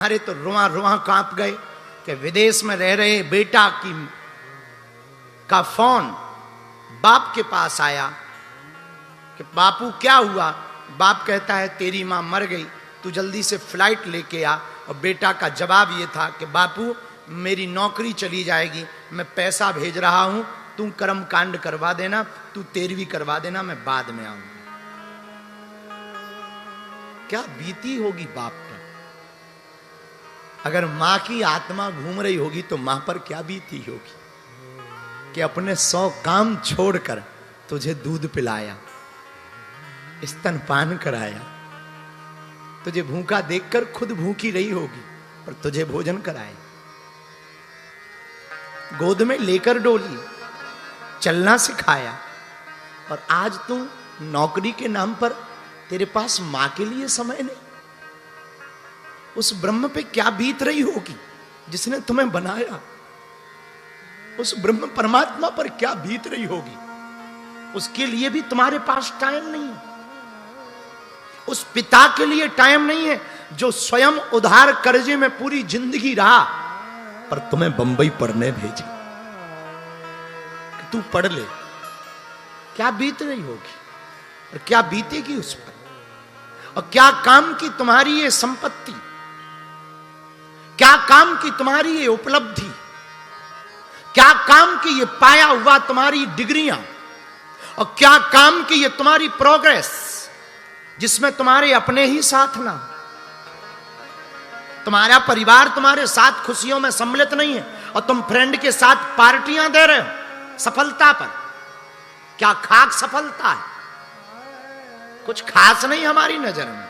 अरे तो रुआ रुआ कांप गए कि विदेश में रह रहे बेटा का फोन बाप के पास आया कि बापू क्या हुआ। बाप कहता है तेरी मां मर गई, तू जल्दी से फ्लाइट लेके आ। और बेटा का जवाब ये था कि बापू मेरी नौकरी चली जाएगी, मैं पैसा भेज रहा हूं, तू कर्म कांड करवा देना, तू 13वीं करवा देना, मैं बाद में आऊंगा। क्या बीती होगी बाप पर। अगर मां की आत्मा घूम रही होगी तो मां पर क्या बीती होगी कि अपने 100 काम छोड़कर तुझे दूध पिलाया, स्तनपान कराया, तुझे भूखा देखकर खुद भूखी रही होगी पर तुझे भोजन कराया, गोद में लेकर डोली, चलना सिखाया। और आज तू नौकरी के नाम पर तेरे पास मां के लिए समय नहीं। उस ब्रह्म पे क्या बीत रही होगी जिसने तुम्हें बनाया। उस ब्रह्म परमात्मा पर क्या बीत रही होगी, उसके लिए भी तुम्हारे पास टाइम नहीं है। उस पिता के लिए टाइम नहीं है जो स्वयं उधार कर्जे में पूरी जिंदगी रहा पर तुम्हें बंबई पढ़ने भेजा कि तू पढ़ ले। क्या बीत रही होगी और क्या बीतेगी उस पर। और क्या काम की तुम्हारी ये संपत्ति, क्या काम की तुम्हारी ये उपलब्धि, क्या काम की ये पाया हुआ तुम्हारी डिग्रियां, और क्या काम की ये तुम्हारी प्रोग्रेस जिसमें तुम्हारे अपने ही साथ ना, तुम्हारा परिवार तुम्हारे साथ खुशियों में सम्मिलित नहीं है और तुम फ्रेंड के साथ पार्टियां दे रहे हो सफलता पर। क्या खाक सफलता है, कुछ खास नहीं हमारी नजर में।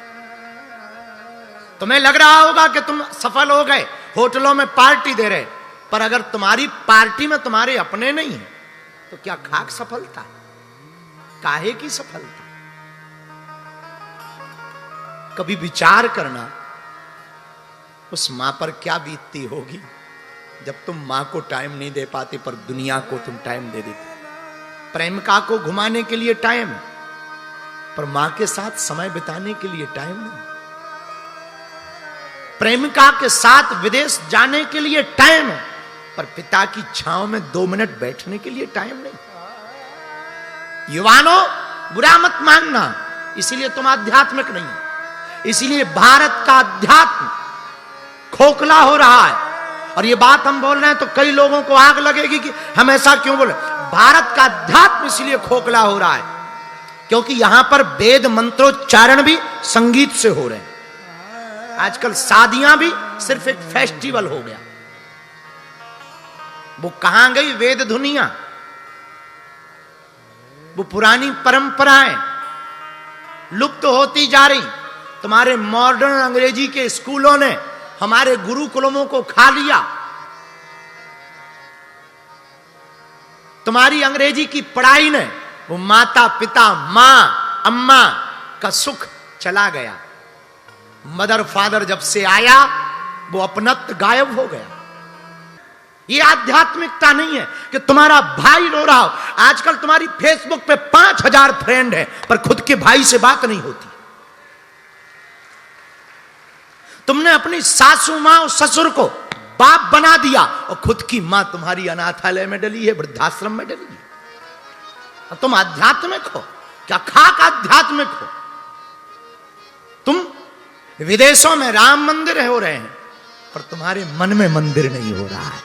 तुम्हें लग रहा होगा कि तुम सफल हो गए, होटलों में पार्टी दे रहे, पर अगर तुम्हारी पार्टी में तुम्हारे अपने नहीं है तो क्या खाक सफलता है, काहे की सफलता। कभी विचार करना उस मां पर क्या बीतती होगी जब तुम मां को टाइम नहीं दे पाते पर दुनिया को तुम टाइम दे देते। प्रेमिका को घुमाने के लिए टाइम पर मां के साथ समय बिताने के लिए टाइम नहीं। प्रेमिका के साथ विदेश जाने के लिए टाइम है पर पिता की छांव में 2 मिनट बैठने के लिए टाइम नहीं। युवानों, बुरा मत मानना, इसीलिए तुम आध्यात्मिक नहीं हो। इसीलिए भारत का अध्यात्म खोखला हो रहा है। और ये बात हम बोल रहे हैं तो कई लोगों को आग लगेगी कि हम ऐसा क्यों बोले। भारत का अध्यात्म इसलिए खोखला हो रहा है क्योंकि यहां पर वेद मंत्रोच्चारण भी संगीत से हो रहे हैं। आजकल शादियां भी सिर्फ एक फेस्टिवल हो गया। वो कहां गई वेद धुनियां, वो पुरानी परंपराएं लुप्त होती जा रही। तुम्हारे मॉडर्न अंग्रेजी के स्कूलों ने हमारे गुरुकुलों को खा लिया। तुम्हारी अंग्रेजी की पढ़ाई ने वो माता पिता, मां अम्मा का सुख चला गया। मदर फादर जब से आया वो अपनत्व गायब हो गया। ये आध्यात्मिकता नहीं है कि तुम्हारा भाई रो रहा हो। आजकल तुम्हारी फेसबुक पे 5000 फ्रेंड है पर खुद के भाई से बात नहीं होती। तुमने अपनी सासू मां और ससुर को बाप बना दिया और खुद की मां तुम्हारी अनाथालय में डली है, वृद्धाश्रम में डली है। और तुम आध्यात्मिक हो क्या, खाक आध्यात्मिक हो। तुम विदेशों में राम मंदिर हो रहे हैं पर तुम्हारे मन में मंदिर नहीं हो रहा है।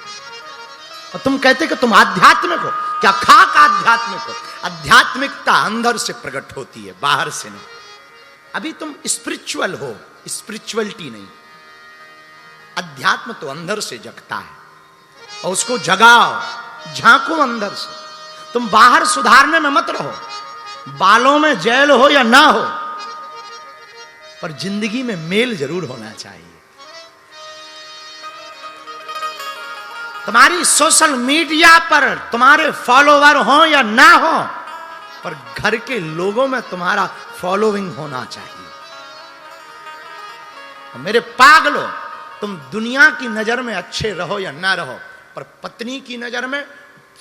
और तुम कहते कि तुम आध्यात्मिक हो, क्या खाक आध्यात्मिक हो। आध्यात्मिकता अंदर से प्रकट होती है, बाहर से नहीं। अभी तुम स्पिरिचुअल हो, स्पिरिचुअलिटी नहीं। अध्यात्म तो अंदर से जगता है और उसको जगाओ, झांको अंदर से। तुम बाहर सुधारने में मत रहो। बालों में जेल हो या ना हो पर जिंदगी में मेल जरूर होना चाहिए। तुम्हारी सोशल मीडिया पर तुम्हारे फॉलोवर हो या ना हो पर घर के लोगों में तुम्हारा फॉलोइंग होना चाहिए। मेरे पागलों, तुम दुनिया की नजर में अच्छे रहो या ना रहो पर पत्नी की नजर में,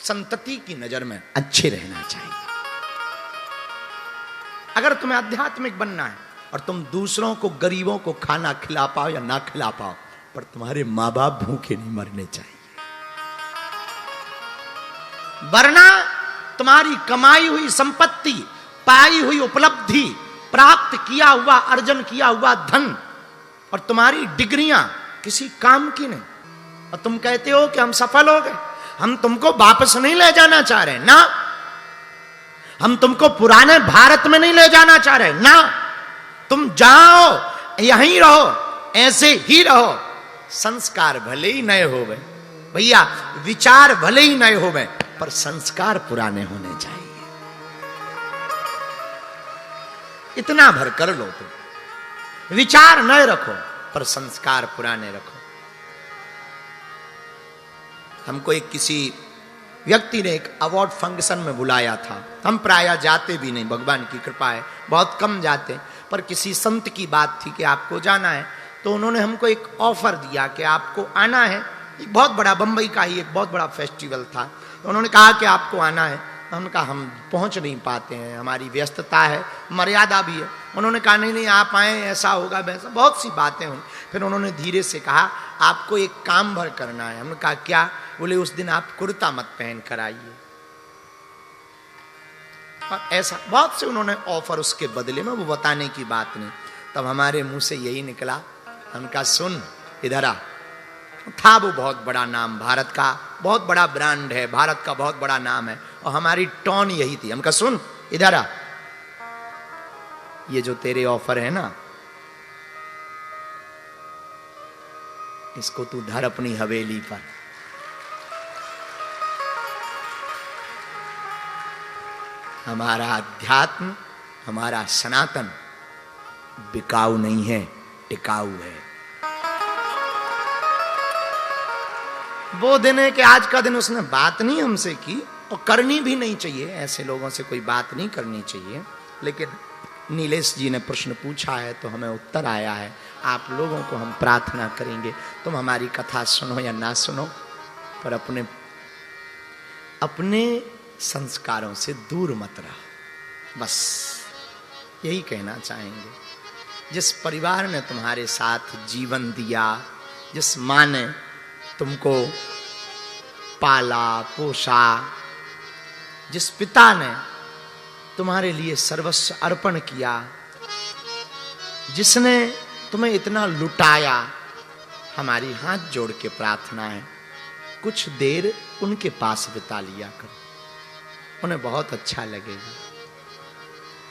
संतति की नजर में अच्छे रहना चाहिए। अगर तुम्हें आध्यात्मिक बनना है और तुम दूसरों को, गरीबों को खाना खिला पाओ या ना खिला पाओ पर तुम्हारे मां बाप भूखे नहीं मरने चाहिए, वरना तुम्हारी कमाई हुई संपत्ति, पाई हुई उपलब्धि, प्राप्त किया हुआ, अर्जन किया हुआ धन और तुम्हारी डिग्रियां किसी काम की नहीं। और तुम कहते हो कि हम सफल हो गए। हम तुमको वापस नहीं ले जाना चाह रहे ना, हम तुमको पुराने भारत में नहीं ले जाना चाह रहे ना, तुम जाओ, यहीं रहो, ऐसे ही रहो। संस्कार भले ही नए हो गए भैया, विचार भले ही नए हो गए, पर संस्कार पुराने होने चाहिए। इतना भर कर लो तुम, विचार नए रखो पर संस्कार पुराने रखो। हमको एक किसी व्यक्ति ने एक अवार्ड फंक्शन में बुलाया था। हम प्रायः जाते भी नहीं, भगवान की कृपा है, बहुत कम जाते, पर किसी संत की बात थी कि आपको जाना है, तो उन्होंने हमको एक ऑफर दिया कि आपको आना है। एक बहुत बड़ा, बंबई का ही एक बहुत बड़ा फेस्टिवल था, तो उन्होंने कहा कि आपको आना है। हमने कहा हम पहुंच नहीं पाते हैं, हमारी व्यस्तता है, मर्यादा भी है। उन्होंने कहा नहीं नहीं आप आए, ऐसा होगा वैसा, बहुत सी बातें हुई। फिर उन्होंने धीरे से कहा आपको एक काम भर करना है। हमने कहा क्या? बोले उस दिन आप कुर्ता मत पहन कर आइए। और ऐसा बहुत से उन्होंने ऑफर उसके बदले में, वो बताने की बात नहीं। तब हमारे मुंह से यही निकला, हमका सुन इधर आ। था वो बहुत बड़ा नाम, भारत का बहुत बड़ा ब्रांड है, भारत का बहुत बड़ा नाम है, और हमारी टोन यही थी। हमका सुन इधर आ, ये जो तेरे ऑफर है ना, इसको तू धर अपनी हवेली पर। हमारा अध्यात्म, हमारा सनातन बिकाऊ नहीं है, टिकाऊ है। वो दिन है कि आज का दिन उसने बात नहीं हमसे की, और करनी भी नहीं चाहिए, ऐसे लोगों से कोई बात नहीं करनी चाहिए। लेकिन नीलेश जी ने प्रश्न पूछा है तो हमें उत्तर आया है। आप लोगों को हम प्रार्थना करेंगे, तुम हमारी कथा सुनो या ना सुनो, पर अपने अपने संस्कारों से दूर मत रहो, बस यही कहना चाहेंगे। जिस परिवार ने तुम्हारे साथ जीवन दिया, जिस माँ ने तुमको पाला पोसा, जिस पिता ने तुम्हारे लिए सर्वस्व अर्पण किया, जिसने तुम्हें इतना लुटाया, हमारी हाथ जोड़ के प्रार्थना है कुछ देर उनके पास बिता लिया करो, उन्हें बहुत अच्छा लगेगा।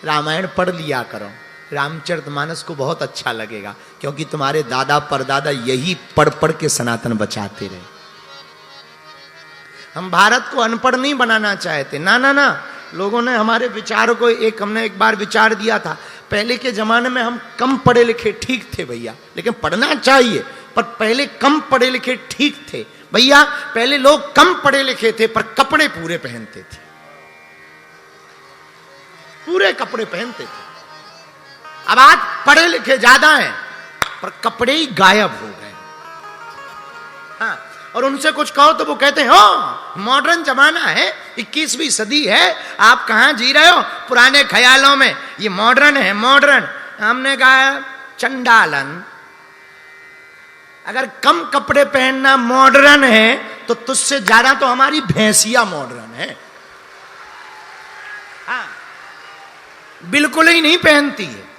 रामायण पढ़ लिया करो, रामचरितमानस को बहुत अच्छा लगेगा, क्योंकि तुम्हारे दादा परदादा यही पढ़ पढ़ के सनातन बचाते रहे। हम भारत को अनपढ़ नहीं बनाना चाहते, ना ना ना। लोगों ने हमारे विचारों को, हमने एक बार विचार दिया था, पहले के जमाने में हम कम पढ़े लिखे ठीक थे भैया, लेकिन पढ़ना चाहिए, पर पहले कम पढ़े लिखे ठीक थे भैया। पहले लोग कम पढ़े लिखे थे पर कपड़े पूरे पहनते थे, पूरे कपड़े पहनते थे। अब आज पढ़े लिखे ज्यादा हैं पर कपड़े ही गायब हो गए। हाँ, और उनसे कुछ कहो तो वो कहते हैं हो मॉडर्न जमाना है, 21वीं सदी है, आप कहां जी रहे हो पुराने ख्यालों में, ये मॉडर्न है मॉडर्न। हमने कहा चंडालन, अगर कम कपड़े पहनना मॉडर्न है तो तुझसे ज्यादा तो हमारी भैंसिया मॉडर्न है। हाँ, बिल्कुल ही नहीं पहनती है।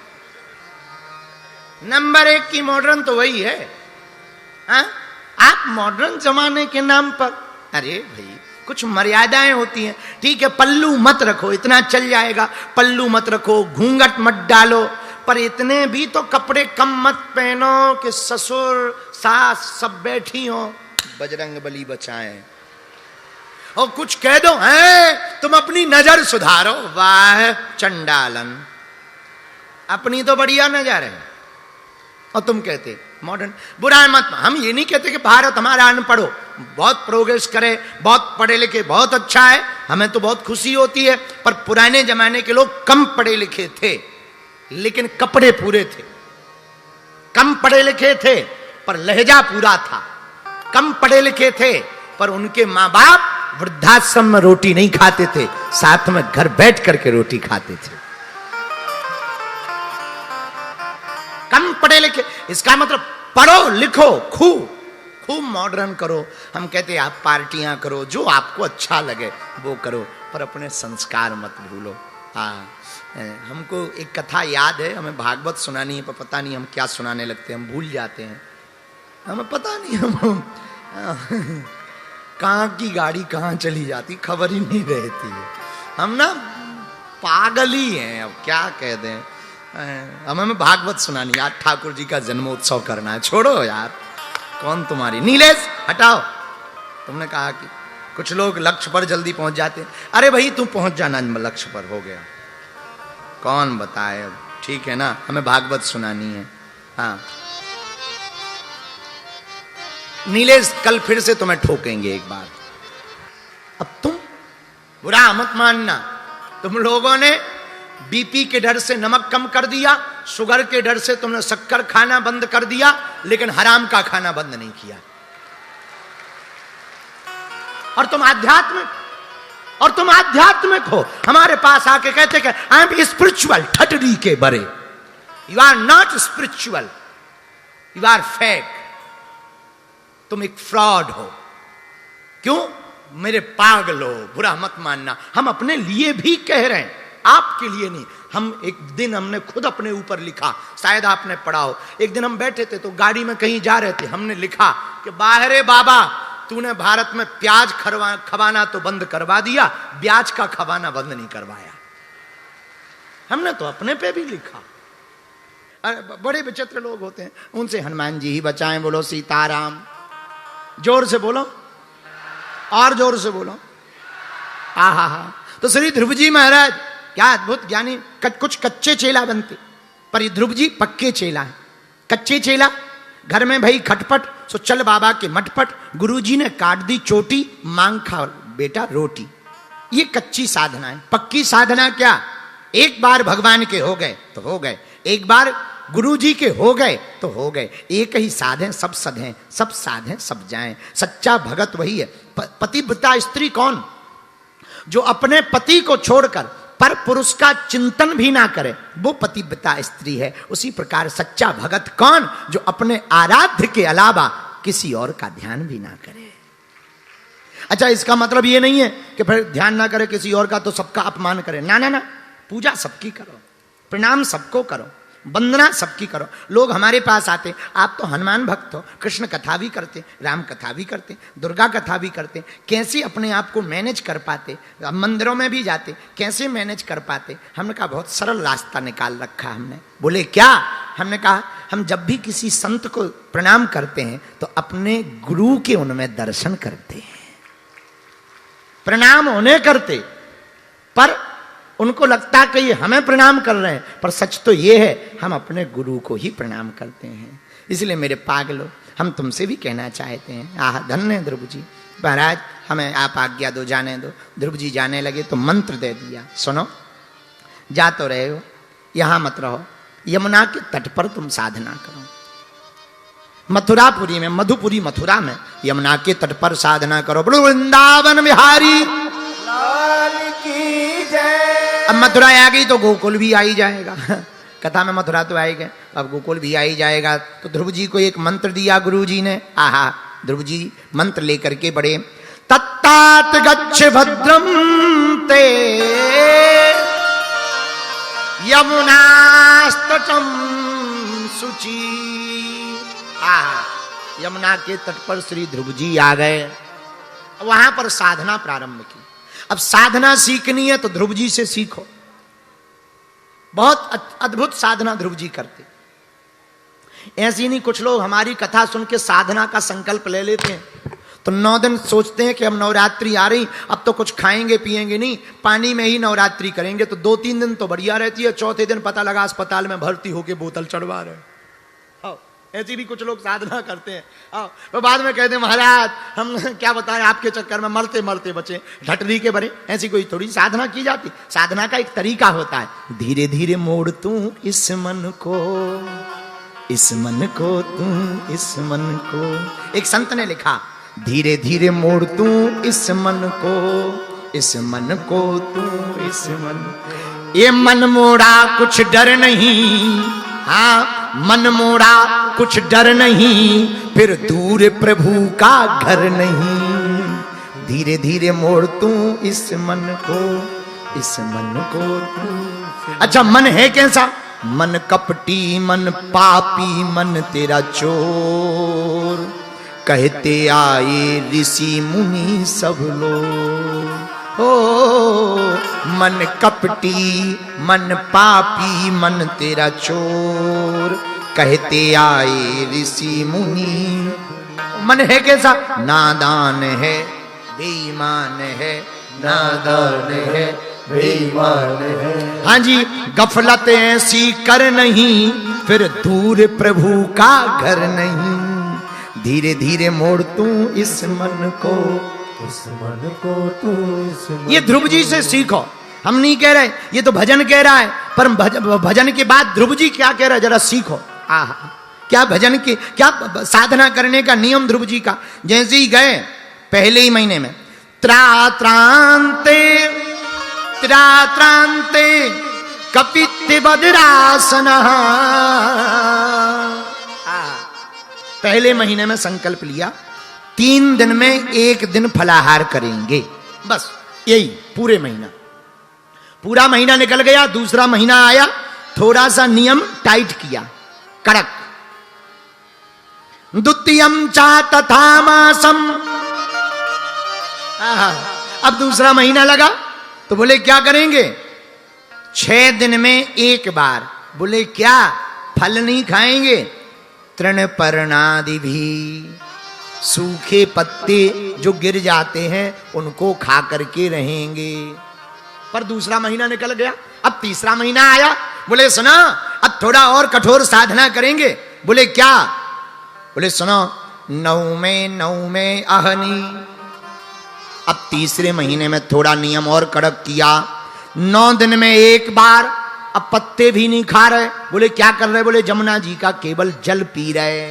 नंबर 1 की मॉडर्न तो वही है। हाँ, आप मॉडर्न जमाने के नाम पर, अरे भाई कुछ मर्यादाएं होती हैं। ठीक है, पल्लू मत रखो, इतना चल जाएगा, पल्लू मत रखो, घूंघट मत डालो, पर इतने भी तो कपड़े कम मत पहनो कि ससुर सास सब बैठी हो, बजरंग बली बचाए। और कुछ कह दो है तुम अपनी नजर सुधारो, वाह चंडालन, अपनी तो बढ़िया नजर है और तुम कहते मॉडर्न। बुरा मत, हम ये नहीं कहते कि भारत हमारा अनपढ़ हो, बहुत प्रोग्रेस करे, बहुत पढ़े लिखे, बहुत अच्छा है, हमें तो बहुत खुशी होती है। पर पुराने जमाने के लोग कम पढ़े लिखे थे लेकिन कपड़े पूरे थे, कम पढ़े लिखे थे पर लहजा पूरा था, कम पढ़े लिखे थे पर उनके माँ बाप वृद्धाश्रम में रोटी नहीं खाते थे, साथ में घर बैठ करके रोटी खाते थे। कम पढ़े लिखे, इसका मतलब पढ़ो लिखो, खूब मॉडर्न करो। हम कहते आप पार्टियां करो, जो आपको अच्छा लगे वो करो, पर अपने संस्कार मत भूलो। हाँ, हमको एक कथा याद है, हमें भागवत सुनानी है, पर पता नहीं हम क्या सुनाने लगते हैं, हम भूल जाते हैं, हमें पता नहीं हम कहाँ की गाड़ी कहाँ चली जाती खबर ही नहीं रहती है। हम ना पागल ही हैं, अब क्या कह दें। हमें भागवत सुनानी, आज ठाकुर जी का जन्मोत्सव करना है। छोड़ो यार, कौन तुम्हारी नीलेश, हटाओ। तुमने कहा कि कुछ लोग लक्ष्य पर जल्दी पहुंच जाते हैं। अरे भाई तू पहुंच जाना, लक्ष्य पर हो गया, कौन बताए अब। ठीक है ना, हमें भागवत सुनानी है। हाँ नीलेश, कल फिर से तुम्हें ठोकेंगे एक बार। अब तुम बुरा मत मानना, तुम लोगों ने बीपी के डर से नमक कम कर दिया, शुगर के डर से तुमने शक्कर खाना बंद कर दिया, लेकिन हराम का खाना बंद नहीं किया। और तुम आध्यात्मिक हो। हमारे पास आके कहते कि आई एम स्पिरिचुअल, ठटरी के बरे। You are not spiritual, you are fake. तुम एक फ्रॉड हो। क्यों? मेरे पागल हो, बुरा मत मानना। हम अपने लिए भी कह रहे हैं, आपके लिए नहीं। हम एक दिन हमने खुद अपने ऊपर लिखा, शायद आपने पढ़ा हो। एक दिन हम बैठे थे तो गाड़ी में कहीं जा रहे थे, हमने लिखा कि बाहरे बाबा, तूने भारत में प्याज खवाना तो बंद करवा दिया, ब्याज का खवाना बंद नहीं करवाया। हमने तो अपने पे भी लिखा। बड़े विचित्र लोग होते हैं, उनसे हनुमान जी ही बचाएं। बोलो सीताराम, जोर से बोलो, और जोर से बोलो। आहा, तो श्री ध्रुव जी महाराज क्या अद्भुत ज्ञानी। कुछ कच्चे चेला बनते, पर ये ध्रुव जी पक्के चेला है। कच्चे चेला, घर में भाई खटपट, सो चल बाबा के मटपट। गुरुजी ने काट दी चोटी, मांग खा बेटा रोटी। ये कच्ची साधना है। पक्की साधना क्या? एक बार भगवान के हो गए तो हो गए, एक बार गुरु जी के हो गए तो हो गए। एक ही साधें सब सधें, सब साधें सब जाएं। सच्चा भगत वही है। पतिव्रता स्त्री कौन? जो अपने पति को छोड़कर पर पुरुष का चिंतन भी ना करे, वो पतिव्रता स्त्री है। उसी प्रकार सच्चा भगत कौन? जो अपने आराध्य के अलावा किसी और का ध्यान भी ना करे। अच्छा, इसका मतलब ये नहीं है कि फिर ध्यान ना करे किसी और का तो सबका अपमान करे। ना ना ना, पूजा सबकी करो, प्रणाम सबको करो, वंदना सबकी करो। लोग हमारे पास आते, आप तो हनुमान भक्त हो, कृष्ण कथा भी करते, राम कथा भी करते, दुर्गा कथा भी करते, कैसे अपने आप को मैनेज कर पाते? मंदिरों में भी जाते, कैसे मैनेज कर पाते? हमने कहा बहुत सरल रास्ता निकाल रखा हमने। बोले क्या? हमने कहा हम जब भी किसी संत को प्रणाम करते हैं तो अपने गुरु के उनमें दर्शन करते हैं। प्रणाम उन्हें करते, पर उनको लगता कि ये हमें प्रणाम कर रहे हैं, पर सच तो ये है हम अपने गुरु को ही प्रणाम करते हैं। इसलिए मेरे पागलों, हम तुमसे भी कहना चाहते हैं, आह धन्य ध्रुव जी महाराज, हमें आप आज्ञा दो, जाने दो। ध्रुव जी जाने लगे तो मंत्र दे दिया, सुनो। जा तो रहे हो, यहां मत रहो, यमुना के तट पर तुम साधना करो। मथुरापुरी में, मधुपुरी मथुरा में, यमुना के तट पर साधना करो। बोलो वृंदावन बिहारी लाल की जय। अब मथुरा आ गई तो गोकुल भी आ ही जाएगा। कथा में मथुरा तो आए गए, अब गोकुल भी आ ही जाएगा। तो ध्रुव जी को एक मंत्र दिया गुरु जी ने। आहा, ध्रुव जी मंत्र लेकर के बड़े, तत्तात गच्छ भद्रम ते यमुनास्तटम शुचि। यमुना के तट पर श्री ध्रुव जी आ गए, वहां पर साधना प्रारंभ की। अब साधना सीखनी है तो ध्रुव जी से सीखो। बहुत अद्भुत साधना ध्रुव जी करते। ऐसी नहीं, कुछ लोग हमारी कथा सुन के साधना का संकल्प ले लेते हैं, तो 9 दिन सोचते हैं कि अब नवरात्रि आ रही, अब तो कुछ खाएंगे पिएंगे नहीं, पानी में ही नवरात्रि करेंगे। तो 2-3 दिन तो बढ़िया रहती है, चौथे दिन पता लगा अस्पताल में भर्ती होके बोतल चढ़वा रहे। ऐसी भी कुछ लोग साधना करते हैं, तो बाद में कहते हैं महाराज हम क्या बताएं, आपके चक्कर में मरते मरते बचे, ढटरी के बरे। ऐसी कोई थोड़ी साधना की जाती। साधना का एक तरीका होता है, धीरे धीरे मोड़ तू इस मन को, इस मन को तू, इस मन को। एक संत ने लिखा, धीरे धीरे मोड़ तू इस मन को, इस मन को तू, इस मन। ये मन मोड़ा कुछ डर नहीं, हाँ मन मोड़ा कुछ डर नहीं, फिर दूर प्रभु का घर नहीं। धीरे धीरे मोड़ तू इस मन को, इस मन को तू। अच्छा, मन है कैसा? मन कपटी, मन पापी, मन तेरा चोर। कहते आए ऋषि मुनि सब लोग, ओ मन कपटी, मन पापी, मन तेरा चोर। कहते आए ऋषि मुनि। मन है कैसा? नादान है, बेईमान है, नादान है, बेईमान है। हाँ जी, गफलत ऐसी कर नहीं, फिर दूर प्रभु का घर नहीं। धीरे धीरे मोड़ तू इस मन को, इस मन को तू इस मन। ये ध्रुव जी से सीखो, हम नहीं कह रहे, ये तो भजन कह रहा है, पर भजन के बाद ध्रुव जी क्या कह रहा है जरा सीखो। आहा, क्या भजन की, क्या साधना करने का नियम ध्रुव जी का। जैसे ही गए पहले ही महीने में, त्रात्रांते त्रात्रांते कपित्त बद्रासन। पहले महीने में संकल्प लिया 3 दिन में 1 दिन फलाहार करेंगे, बस यही पूरे महीना। पूरा महीना निकल गया, दूसरा महीना आया, थोड़ा सा नियम टाइट किया, कड़क। द्वितीयम चा तथा मासम। अब दूसरा महीना लगा तो बोले क्या करेंगे? 6 दिन में 1 बार। बोले क्या? फल नहीं खाएंगे, तृण पर्णादि भी, सूखे पत्ते जो गिर जाते हैं उनको खा करके रहेंगे। पर दूसरा महीना निकल गया, अब तीसरा महीना आया। बोले सुनो, अब थोड़ा और कठोर साधना करेंगे। बोले क्या? बोले सुनो, 9 में अहनी। अब तीसरे महीने में थोड़ा नियम और कड़क किया, 9 दिन में 1 बार। अब पत्ते भी नहीं खा रहे। बोले क्या कर रहे? बोले जमुना जी का केवल जल पी रहे।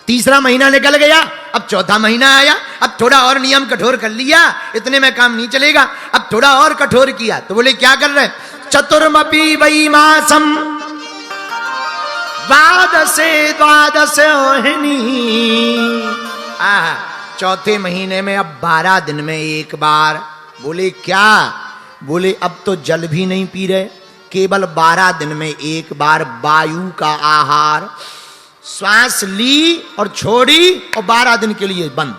तीसरा महीना निकल गया, अब चौथा महीना आया। अब थोड़ा और नियम कठोर कर लिया, इतने में काम नहीं चलेगा, अब थोड़ा और कठोर किया। तो बोले क्या कर रहे? चतुर्मपि वै मासम द्वादश ओहिनी। चौथे महीने में अब 12 दिन में 1 बार। बोले क्या? बोले अब तो जल भी नहीं पी रहे, केवल 12 दिन में 1 बार वायु का आहार। श्वास ली और छोड़ी और 12 दिन के लिए बंद।